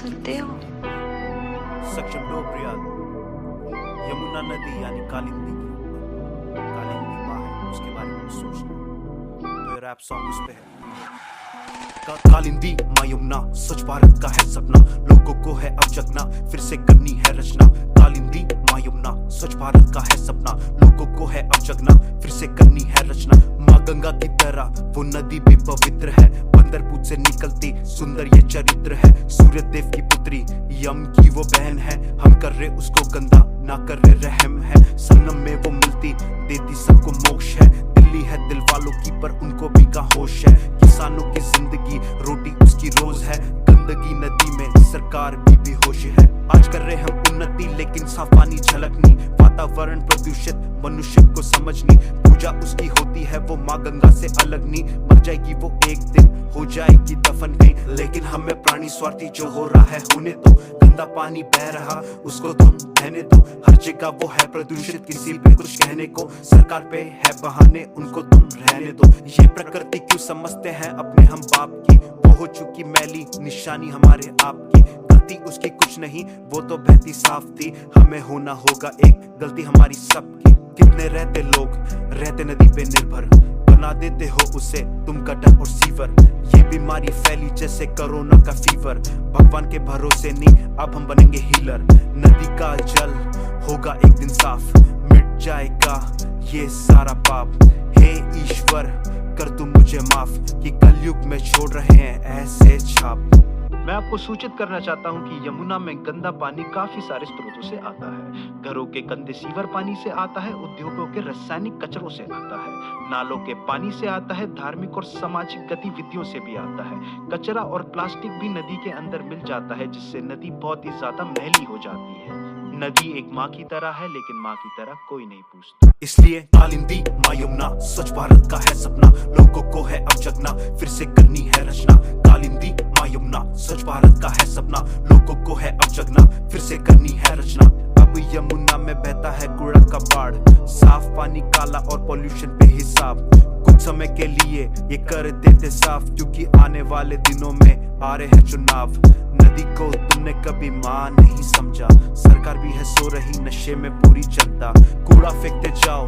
सुनते हो? सक्षम डोबरियाल, यमुना नदी यानी कालिंदी के ऊपर कालिंदी माँ है, उसके बारे में सोचना तो ये रैप सॉन्ग उस पे है। कालिंदी माँ यमुना, स्वच्छ भारत का है सपना, लोगों को है अब जगना, फिर से करनी है रचना। कालिंदी माँ यमुना, स्वच्छ भारत का है सपना, लोगों को है अब जगना, फिर से करनी है रचना। माँ गंगा की तरह वो नदी भी पवित्र है, बंदर पूछ से निकलती सुंदर ये चरित्र है। सूर्य देव की पुत्री यम की वो बहन है, हम कर रहे उसको गंदा ना कर रहे रहम है। संगम में वो मिलती देती सबको मोक्ष है, दिल्ली है दिल वालों की पर उनको भी का होश है। किसानों की जिंदगी रोटी उसकी रोज है, गंदगी नदी में सरकार की भी होश है। आज कर रहे हम उन्नति लेकिन साफ पानी झलकनी, वातावरण प्रदूषित मनुष्य को समझनी। पूजा उसकी होती है वो माँ गंगा से अलग नहीं, मर जाएगी वो एक दिन हो जाएगी दफन कहीं। लेकिन हमें प्राणी स्वार्थी जो हो रहा है होने दो, गंदा पानी बह रहा उसको तुम बहने दो। हर जगह वो है प्रदूषित, किसी पे कुछ कहने को सरकार पे है बहाने, उनको तुम रहने दो। ये प्रकृति क्यों समझते हैं अपने हम बाप की, वो हो चुकी मैली निशानी हमारे आप की। गलती उसकी कुछ नहीं वो तो बहती साफ थी, हमें होना होगा एक, गलती हमारी सबकी। कितने रहते लोग रहते नदी पे निर्भर, बना देते हो उसे तुम गटर और सीवर। ये बीमारी फैली जैसे कोरोना का फीवर, भगवान के भरोसे नहीं अब हम बनेंगे हीलर। नदी का जल होगा एक दिन साफ, मिट जाएगा ये सारा पाप। हे ईश्वर कर तू मुझे माफ, कि कलयुग में छोड़ रहे हैं ऐसे छाप। मैं आपको सूचित करना चाहता हूं कि यमुना में गंदा पानी काफी सारे स्रोतों से आता है। घरों के गंदे सीवर पानी से आता है, उद्योगों के रासायनिक कचरों से आता है, नालों के पानी से आता है, धार्मिक और सामाजिक गतिविधियों से भी आता है। कचरा और प्लास्टिक भी नदी के अंदर मिल जाता है, जिससे नदी बहुत ही ज्यादा मैली हो जाती है। नदी एक माँ की तरह है लेकिन माँ की तरह कोई नहीं पूछता। इसलिए कालिंदी माँ यमुना, स्वच्छ भारत का है सपना, लोगों को है अब जगना, फिर से करनी है रचना। कालिंदी माँ यमुना, स्वच्छ भारत का है सपना, लोगों को है अब जगना, फिर से करनी है रचना। अब यमुना में बहता है कूड़ा का बाढ़, साफ पानी काला और पॉल्यूशन पे हिसाब। कुछ समय के लिए ये कर देते साफ, क्योंकि आने वाले दिनों में आ रहे हैं चुनाव। नदी को तुमने कभी माँ नहीं समझा, सरकार भी है सो रही नशे में पूरी जनता। कूड़ा फेंकते जाओ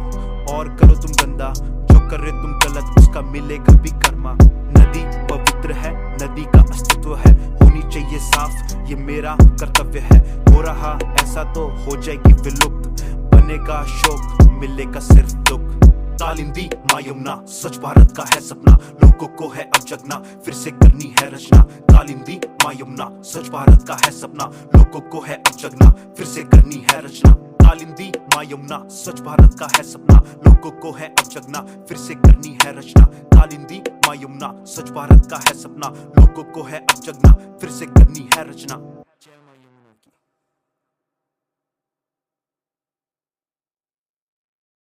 और करो तुम गंदा, जो कर रहे तुम गलत उसका मिलेगा भी कर्मा। नदी पवित्र है, नदी का अस्तित्व है, होनी चाहिए साफ ये मेरा कर्तव्य है। हो रहा ऐसा तो हो जाएगी विलुप्त, बनेगा शोक मिलेगा सिर्फ दुख। कालिंदी माँ यमुना, स्वच्छ भारत का है सपना, लोगों को है अब जगना, फिर से करनी है रचना। कालिंदी माँ यमुना, स्वच्छ भारत का है सपना, लोगों को है अब जगना, फिर से करनी है रचना। कालिंदी माँ यमुना, स्वच्छ भारत का है सपना, लोगों को है अब जगना, फिर से करनी है रचना। कालिंदी माँ यमुना, स्वच्छ भारत का है सपना, लोगों को है अब जगना, फिर से करनी है रचना।